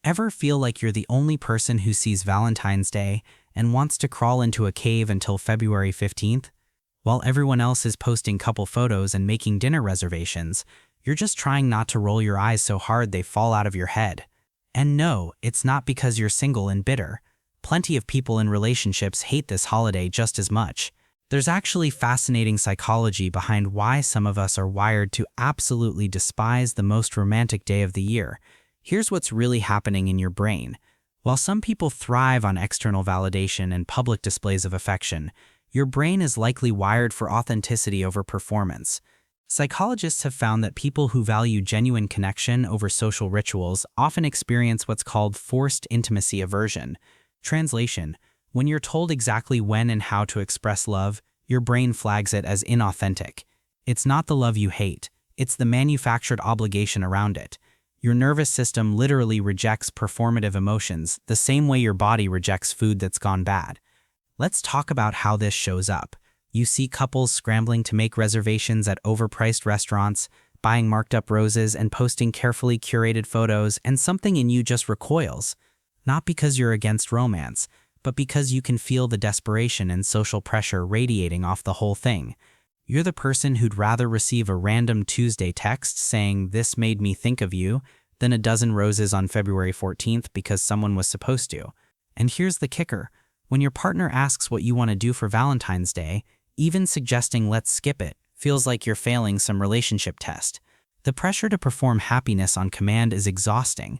Ever feel like you're the only person who sees Valentine's Day and wants to crawl into a cave until February 15th? While everyone else is posting couple photos and making dinner reservations, you're just trying not to roll your eyes so hard they fall out of your head. And no, it's not because you're single and bitter. Plenty of people in relationships hate this holiday just as much. There's actually fascinating psychology behind why some of us are wired to absolutely despise the most romantic day of the year. Here's what's really happening in your brain. While some people thrive on external validation and public displays of affection, your brain is likely wired for authenticity over performance. Psychologists have found that people who value genuine connection over social rituals often experience what's called forced intimacy aversion. Translation: when you're told exactly when and how to express love, your brain flags it as inauthentic. It's not the love you hate, it's the manufactured obligation around it. Your nervous system literally rejects performative emotions the same way your body rejects food that's gone bad. Let's talk about how this shows up. You see couples scrambling to make reservations at overpriced restaurants, buying marked-up roses and posting carefully curated photos, and something in you just recoils. Not because you're against romance, but because you can feel the desperation and social pressure radiating off the whole thing. You're the person who'd rather receive a random Tuesday text saying, "This made me think of you," than a dozen roses on February 14th because someone was supposed to. And here's the kicker. When your partner asks what you want to do for Valentine's Day, even suggesting "let's skip it" feels like you're failing some relationship test. The pressure to perform happiness on command is exhausting.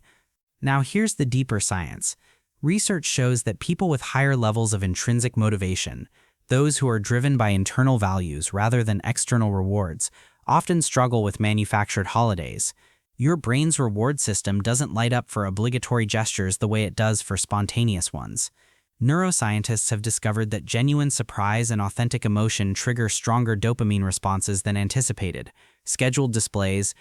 Now here's the deeper science. Research shows that people with higher levels of intrinsic motivation, those who are driven by internal values rather than external rewards, often struggle with manufactured holidays. Your brain's reward system doesn't light up for obligatory gestures the way it does for spontaneous ones. Neuroscientists have discovered that genuine surprise and authentic emotion trigger stronger dopamine responses than anticipated. Scheduled displays.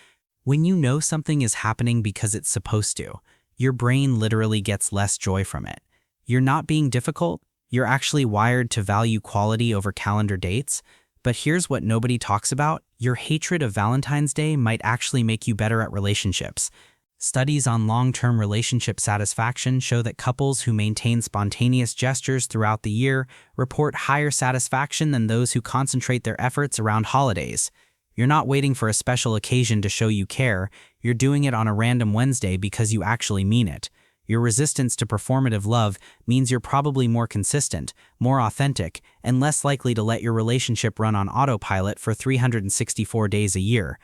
When you know something is happening because it's supposed to, your brain literally gets less joy from it. You're not being difficult, you're actually wired to value quality over calendar dates. But here's what nobody talks about: your hatred of Valentine's Day might actually make you better at relationships. Studies on long-term relationship satisfaction show that couples who maintain spontaneous gestures throughout the year report higher satisfaction than those who concentrate their efforts around holidays. You're not waiting for a special occasion to show you care, you're doing it on a random Wednesday because you actually mean it. Your resistance to performative love means you're probably more consistent, more authentic, and less likely to let your relationship run on autopilot for 364 days a year.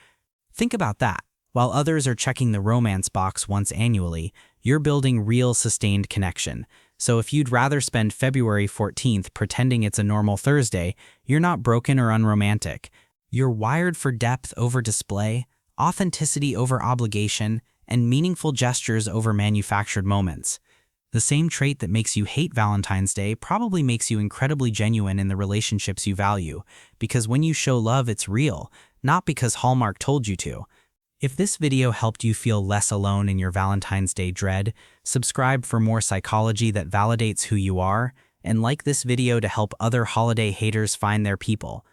Think about that. While others are checking the romance box once annually, you're building real sustained connection. So if you'd rather spend February 14th pretending it's a normal Thursday, you're not broken or unromantic. You're wired for depth over display, authenticity over obligation, and meaningful gestures over manufactured moments. The same trait that makes you hate Valentine's Day probably makes you incredibly genuine in the relationships you value, because when you show love, it's real, not because Hallmark told you to. If this video helped you feel less alone in your Valentine's Day dread, subscribe for more psychology that validates who you are, and like this video to help other holiday haters find their people.